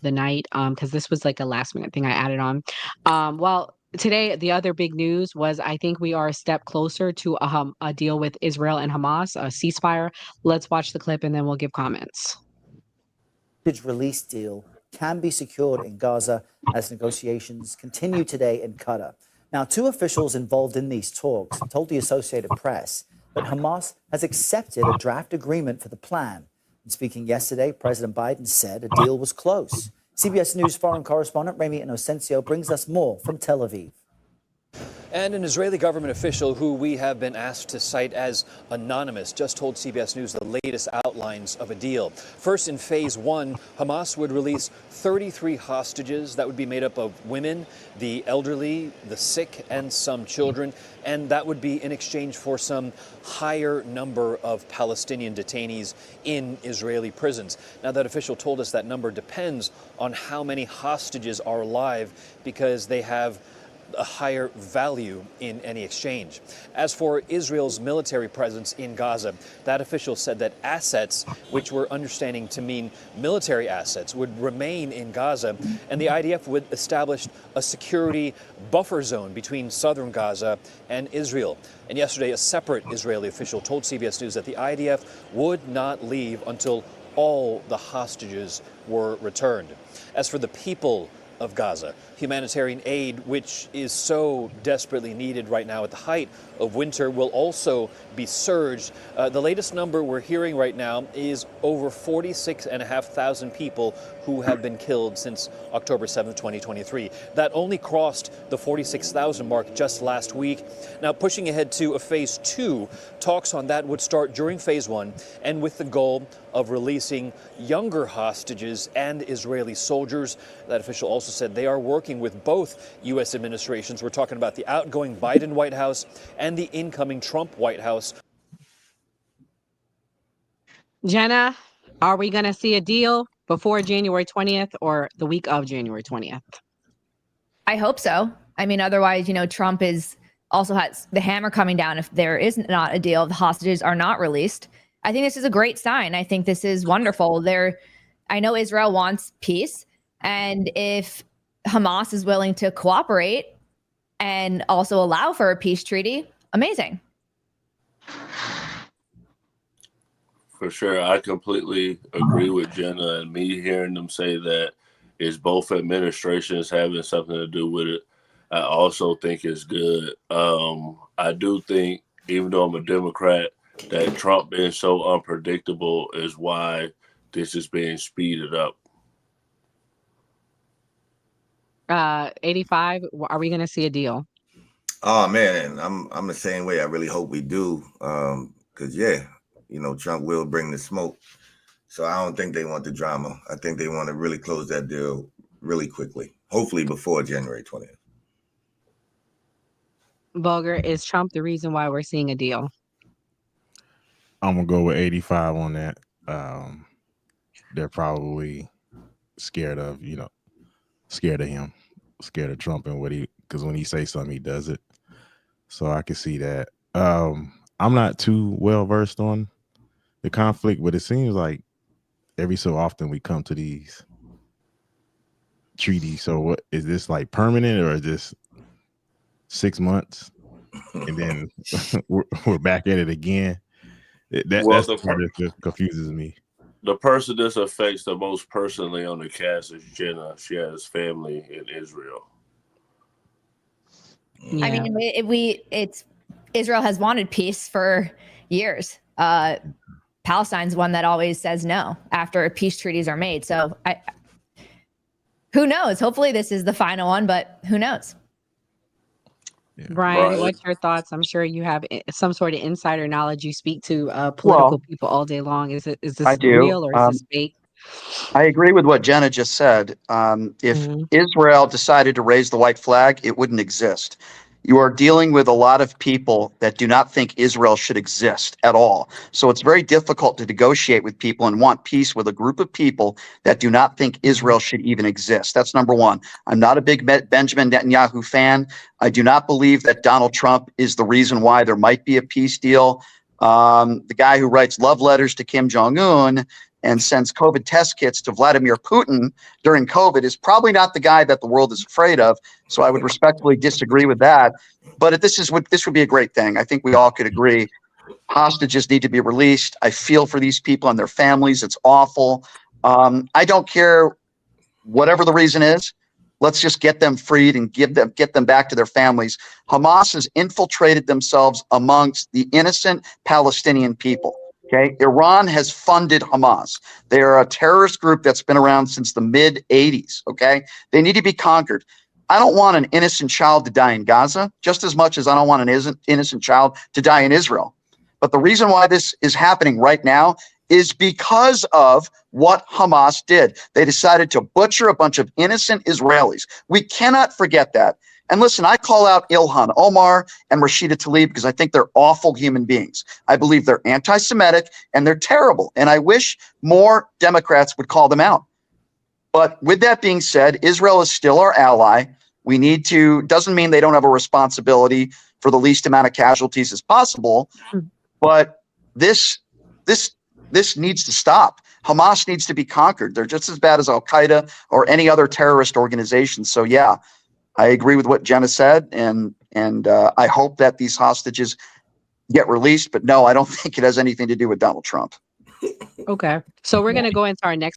the night, because this was like a last minute thing I added on. Well, today the other big news was I think we are a step closer to a deal with Israel and Hamas, a ceasefire. Let's watch the clip and then we'll give comments. Release deal can be secured in Gaza as negotiations continue today in Qatar. Now, two officials involved in these talks told the Associated Press that Hamas has accepted a draft agreement for the plan. And speaking yesterday, President Biden said a deal was close. CBS News foreign correspondent Remy Inocencio brings us more from Tel Aviv. And an Israeli government official who we have been asked to cite as anonymous just told CBS News the latest outlines of a deal. First, in phase one, Hamas would release 33 hostages that would be made up of women, the elderly, the sick, and some children. And that would be in exchange for some higher number of Palestinian detainees in Israeli prisons. Now, that official told us that number depends on how many hostages are alive because they have a higher value in any exchange. As for Israel's military presence in Gaza, that official said that assets, which we're understanding to mean military assets, would remain in Gaza, and the IDF would establish a security buffer zone between southern Gaza and Israel. And yesterday, a separate Israeli official told CBS News that the IDF would not leave until all the hostages were returned. As for the people of Gaza, humanitarian aid, which is so desperately needed right now at the height of winter, will also be surged. The latest number we're hearing right now is over 46,500 people who have been killed since October 7th, 2023. That only crossed the 46,000 mark just last week. Now, pushing ahead to a phase two, talks on that would start during phase one, and with the goal of releasing younger hostages and Israeli soldiers. That official also said they are working with both U.S. administrations. We're talking about the outgoing Biden White House and the incoming Trump White House. Jenna, are we going to see a deal before January 20th or the week of January 20th? I hope so. I mean, otherwise, Trump also has the hammer coming down if there is not a deal, if the hostages are not released. I think this is a great sign. I think this is wonderful. I know Israel wants peace, and if Hamas is willing to cooperate and also allow for a peace treaty, amazing. For sure. I completely agree with Jenna, and me hearing them say that is both administrations having something to do with it. I also think it's good. I do think, even though I'm a Democrat, that Trump being so unpredictable is why this is being speeded up. 85, are we going to see a deal? Oh man, I'm the same way. I really hope we do. Because Trump will bring the smoke. So I don't think they want the drama. I think they want to really close that deal really quickly. Hopefully before January 20th. Bulger, is Trump the reason why we're seeing a deal? I'm gonna go with 85 on that. They're probably scared of him, scared of Trump and because when he says something, he does it. So I can see that. I'm not too well versed on the conflict, but it seems like every so often we come to these treaties. So what is this, like permanent, or is this 6 months and then we're back at it again? That's the part that just confuses me. The person this affects the most personally on the cast is Jenna. She has family in Israel. Yeah. I mean, Israel has wanted peace for years. Palestine's one that always says no after peace treaties are made. So who knows? Hopefully this is the final one, but who knows? Yeah. Brian, what's your thoughts? I'm sure you have some sort of insider knowledge. You speak to political people all day long. Is this real or is this fake? I agree with what Jenna just said. If Israel decided to raise the white flag, it wouldn't exist. You are dealing with a lot of people that do not think Israel should exist at all. So it's very difficult to negotiate with people and want peace with a group of people that do not think Israel should even exist. That's number one. I'm not a big Benjamin Netanyahu fan. I do not believe that Donald Trump is the reason why there might be a peace deal. The guy who writes love letters to Kim Jong-un and sends COVID test kits to Vladimir Putin during COVID is probably not the guy that the world is afraid of. So I would respectfully disagree with that. But this would be a great thing. I think we all could agree. Hostages need to be released. I feel for these people and their families. It's awful. I don't care whatever the reason is. Let's just get them freed and get them back to their families. Hamas has infiltrated themselves amongst the innocent Palestinian people. Okay, Iran has funded Hamas. They are a terrorist group that's been around since the mid 80s. Okay, they need to be conquered. I don't want an innocent child to die in Gaza just as much as I don't want an innocent child to die in Israel. But the reason why this is happening right now is because of what Hamas did. They decided to butcher a bunch of innocent Israelis. We cannot forget that. And listen, I call out Ilhan Omar and Rashida Tlaib because I think they're awful human beings. I believe they're anti-Semitic and they're terrible. And I wish more Democrats would call them out. But with that being said, Israel is still our ally. We need to, doesn't mean they don't have a responsibility for the least amount of casualties as possible. But this needs to stop. Hamas needs to be conquered. They're just as bad as Al-Qaeda or any other terrorist organization. So yeah, I agree with what Jenna said, and I hope that these hostages get released. But no, I don't think it has anything to do with Donald Trump. Okay. So we're going to go into our next